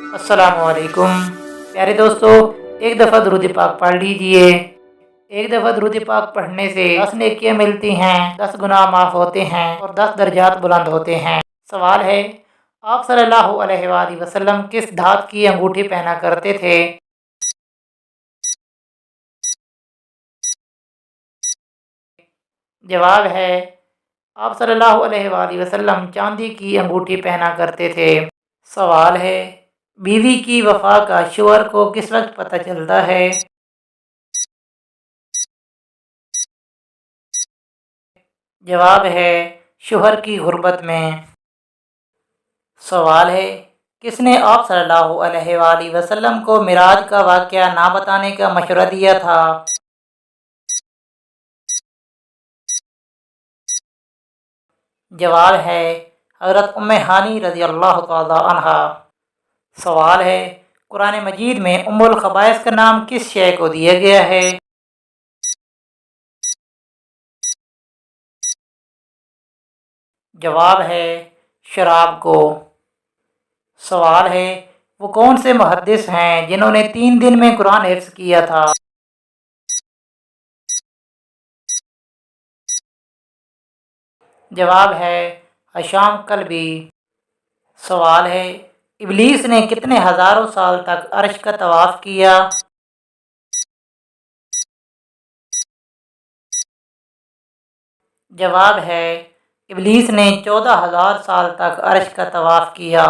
अस्सलाम वालेकुम प्यारे दोस्तों। एक दफ़ा दुरूद पाक पढ़ लीजिए। एक दफ़ा दुरूद पाक पढ़ने से 10 नेकियां मिलती हैं, 10 गुनाह माफ़ होते हैं और 10 दर्जात बुलंद होते हैं। सवाल है, आप सल्लल्लाहु अलैहि वसल्लम किस धात की अंगूठी पहना करते थे? जवाब है, आप सल्लल्लाहु अलैहि वसल्लम चांदी की अंगूठी पहना करते थे। सवाल है, बीवी की वफा का शोहर को किस वक्त पता चलता है? जवाब है, शोहर की गुर्बत में। सवाल है, किसने आप सल्लल्लाहु अलैहि वसल्लम को मिराज का वाक़या ना बताने का मशवरा दिया था? जवाब है, हज़रत उम्मे हानी रज़ी अल्लाह तआला अन्हा। सवाल है, कुरान मजीद में उम्मुल खबाइस का नाम किस शय को दिया गया है? जवाब है, शराब को। सवाल है, वो कौन से मुहद्दिस हैं जिन्होंने 3 दिन में कुरान हिफ्ज़ किया था? जवाब है, हशाम कल्बी। सवाल है, इब्लीस ने कितने हज़ारों साल तक अर्श का तवाफ़ किया? जवाब है, इब्लीस ने 14,000 साल तक अर्श का तवाफ़ किया।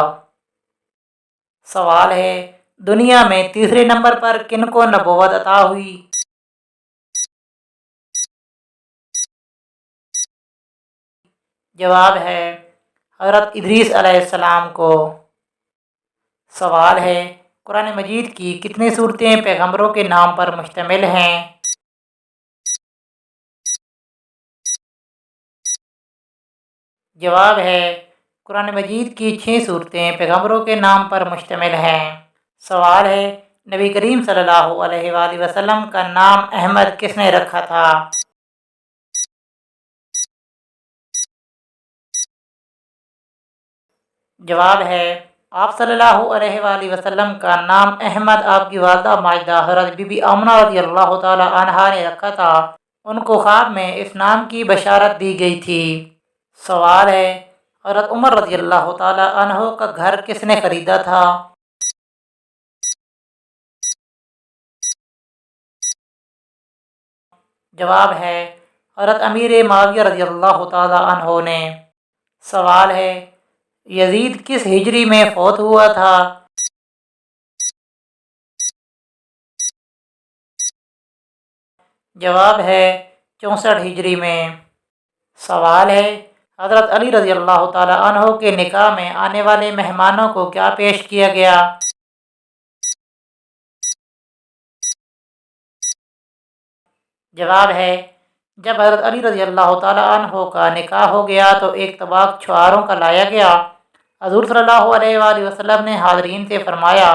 सवाल है, दुनिया में तीसरे नंबर पर किनको नबूवत अता हुई? जवाब है, हज़रत इदरीस अलैहिस्सलाम को। सवाल है, कुरान मजीद की कितनी सूरतें पैगंबरों के नाम पर मुश्तमिल हैं? जवाब है, कुरान मजीद की 6 सूरतें पैगंबरों के नाम पर मुश्तमिल हैं। सवाल है, नबी करीम सल्लल्लाहु अलैहि वसल्लम का नाम अहमद किसने रखा था? जवाब है, आप सल्लल्लाहु अलैहि वसल्लम का नाम अहमद आपकी वालदा माजिदा हज़रत बीबी आमना रज़ी अल्लाह तआला अन्हा ने रखा था। उनको ख्वाब में इस नाम की बशारत दी गई थी। सवाल है, हज़रत उमर रज़ी अल्लाह तआला अन्हो का घर किसने खरीदा था? जवाब है, हज़रत अमीर माविया रज़ी अल्लाह तआला अन्हो ने। सवाल है, यजीद किस हिजरी में फौत हुआ था? जवाब है, 64 हिजरी में। सवाल है, हज़रत अली रज़ी अल्लाह तआला अन्हो के निकाह में आने वाले मेहमानों को क्या पेश किया गया? जवाब है, जब हज़रत अली रज़ी अल्लाह तआला अन्हो का निकाह हो गया तो एक तबाक छुआरों का लाया गया। हज़ूर सल्लल्लाहु अलैहि वसल्लम ने हाज़रीन से फरमाया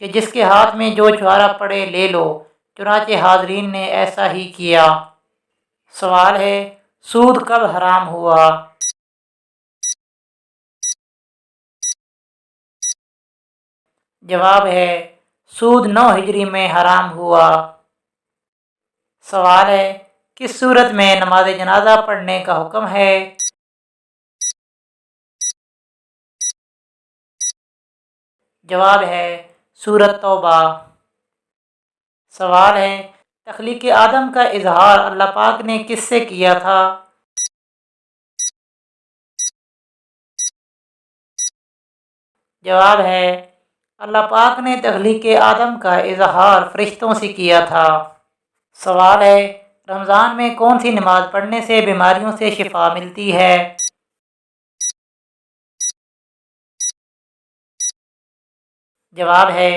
कि जिसके हाथ में जो छुआरा पड़े ले लो। चुनांचे हाज़रीन ने ऐसा ही किया। सवाल है, सूद कब हराम हुआ? जवाब है, सूद 9 हिजरी में हराम हुआ। सवाल है, किस सूरत में नमाज जनाजा पढ़ने का हुक्म है? जवाब है, सूरत तौबा। सवाल है, तख्लीक आदम का इजहार अल्लाह पाक ने किससे किया था? जवाब है, अल्लाह पाक ने तख्लीक आदम का इजहार फरिश्तों से किया था। सवाल है, रमज़ान में कौन सी नमाज पढ़ने से बीमारियों से शिफा मिलती है? जवाब है,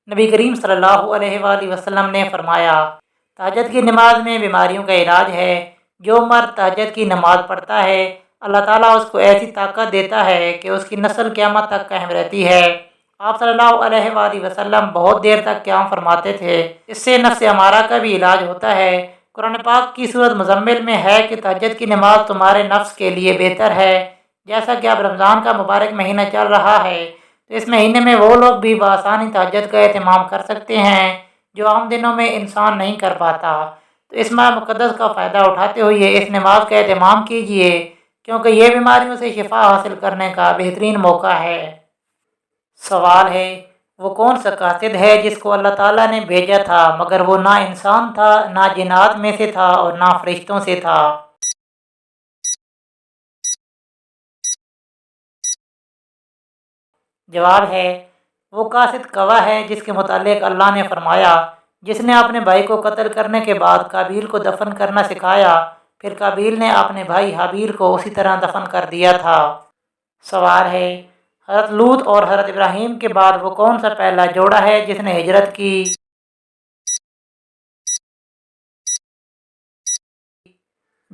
नबी करीम सल्लल्लाहु अलैहि वसल्लम ने फरमाया, तहज्जुद की नमाज में बीमारियों का इलाज है। जो मर्द तहज्जुद की नमाज पढ़ता है, अल्लाह ताला उसको ऐसी ताकत देता है कि उसकी नस्ल क़यामत तक कायम रहती है। आप सल्लल्लाहु अलैहि वसल्लम बहुत देर तक क़याम फरमाते थे। इससे नफ्स अमारा का भी इलाज होता है। कुरान पाक की सूरत मुज़म्मिल में है कि तहज्जुद की नमाज तुम्हारे नफ्स के लिए बेहतर है। जैसा कि अब रमज़ान का मुबारक महीना चल रहा है تو اس مہینے میں وہ لوگ بھی بآسانی تہجد کا اہتمام کر سکتے ہیں جو عام دنوں میں انسان نہیں کر پاتا۔ تو اس ماہ مقدس کا فائدہ اٹھاتے ہوئے اس نماز کا اہتمام کیجیے، کیونکہ یہ بیماریوں سے شفا حاصل کرنے کا بہترین موقع ہے۔ سوال ہے، وہ کون سا قاصد ہے جس کو اللہ تعالیٰ نے بھیجا تھا مگر وہ نہ انسان تھا، نہ جنات میں سے تھا اور نہ فرشتوں سے تھا؟ جواب ہے، وہ قاصد کوا ہے جس کے متعلق اللہ نے فرمایا، جس نے اپنے بھائی کو قتل کرنے کے بعد قابیل کو دفن کرنا سکھایا، پھر قابیل نے اپنے بھائی حابیل کو اسی طرح دفن کر دیا تھا۔ سوال ہے، حضرت لوط اور حضرت ابراہیم کے بعد وہ کون سا پہلا جوڑا ہے جس نے ہجرت کی؟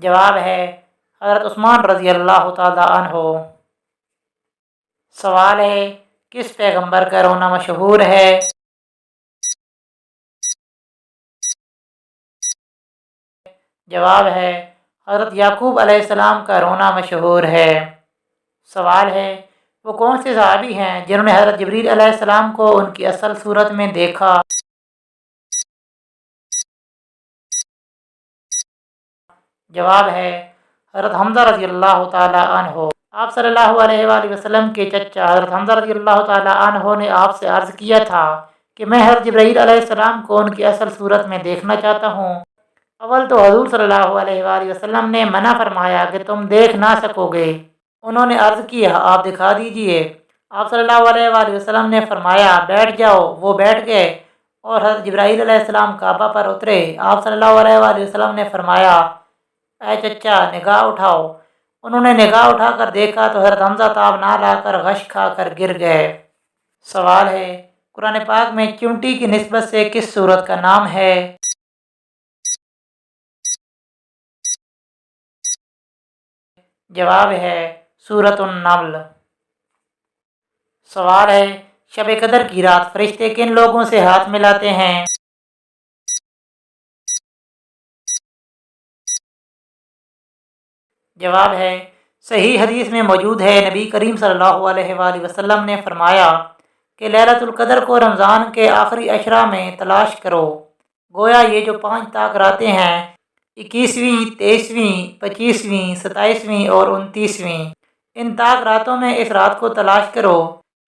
جواب ہے، حضرت عثمان رضی اللہ تعالی عنہ۔ سوال ہے، کس پیغمبر کا رونا مشہور ہے؟ جواب ہے، حضرت یعقوب علیہ السلام کا رونا مشہور ہے۔ سوال ہے، وہ کون سے صحابی ہیں جنہوں نے حضرت جبریل علیہ السلام کو ان کی اصل صورت میں دیکھا؟ جواب ہے، حضرت حمزہ رضی اللہ تعالی عنہ۔ آپ صلی اللہ علیہ وآلہ وسلم کے چچا حضرت حمزہ رضی اللہ تعالی عنہ نے آپ سے عرض کیا تھا کہ میں حضرت جبرائیل علیہ السلام کو ان کی اصل صورت میں دیکھنا چاہتا ہوں۔ اول تو حضور صلی اللہ علیہ وآلہ وسلم نے منع فرمایا کہ تم دیکھ نہ سکو گے۔ انہوں نے عرض کیا، آپ دکھا دیجئے۔ آپ صلی اللہ علیہ وآلہ وسلم نے فرمایا، بیٹھ جاؤ۔ وہ بیٹھ گئے اور حضرت جبرائیل علیہ السلام کعبہ پر اترے۔ آپ صلی اللہ علیہ وآلہ وسلم نے فرمایا، اے چچا نگاہ اٹھاؤ۔ انہوں نے نگاہ اٹھا کر دیکھا تو حضرت حمزہ تاب نہ لا کر غش کھا کر گر گئے۔ سوال ہے، قرآن پاک میں چونٹی کی نسبت سے کس سورت کا نام ہے؟ جواب ہے، سورۃ النمل۔ سوال ہے، شب قدر کی رات فرشتے کن لوگوں سے ہاتھ ملاتے ہیں؟ جواب ہے، صحیح حدیث میں موجود ہے، نبی کریم صلی اللہ علیہ وآلہ وسلم نے فرمایا کہ لیلۃ القدر کو رمضان کے آخری عشرہ میں تلاش کرو۔ گویا یہ جو 5 طاق راتیں ہیں، 21ویں، 23ویں، 25ویں، 27ویں اور 29ویں، ان طاق راتوں میں اس رات کو تلاش کرو،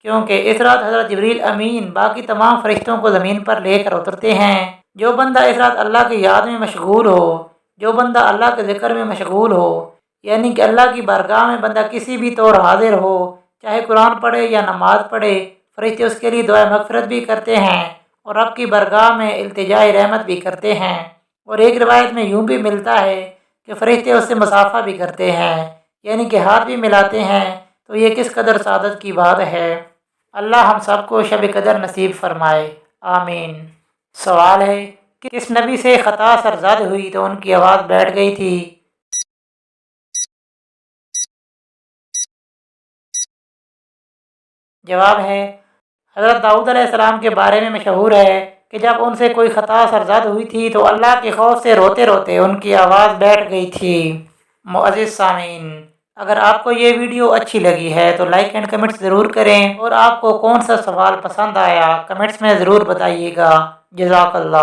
کیونکہ اس رات حضرت جبریل امین باقی تمام فرشتوں کو زمین پر لے کر اترتے ہیں۔ جو بندہ اس رات اللہ کی یاد میں مشغول ہو، جو بندہ اللہ کے ذکر میں مشغول ہو، یعنی کہ اللہ کی بارگاہ میں بندہ کسی بھی طور حاضر ہو، چاہے قرآن پڑھے یا نماز پڑھے، فرشتے اس کے لیے دعائے مغفرت بھی کرتے ہیں اور رب کی بارگاہ میں التجائے رحمت بھی کرتے ہیں۔ اور ایک روایت میں یوں بھی ملتا ہے کہ فرشتے اس سے مصافحہ بھی کرتے ہیں، یعنی کہ ہاتھ بھی ملاتے ہیں۔ تو یہ کس قدر سعادت کی بات ہے۔ اللہ ہم سب کو شب قدر نصیب فرمائے، آمین۔ سوال ہے، کس نبی سے خطا سرزد ہوئی تو ان کی آواز بیٹھ گئی تھی؟ جواب ہے، حضرت داؤد علیہ السلام کے بارے میں مشہور ہے کہ جب ان سے کوئی خطا سرزد ہوئی تھی تو اللہ کے خوف سے روتے روتے ان کی آواز بیٹھ گئی تھی۔ معزز سامعین، اگر آپ کو یہ ویڈیو اچھی لگی ہے تو لائک اینڈ کمنٹ ضرور کریں، اور آپ کو کون سا سوال پسند آیا کمنٹس میں ضرور بتائیے گا۔ جزاک اللہ۔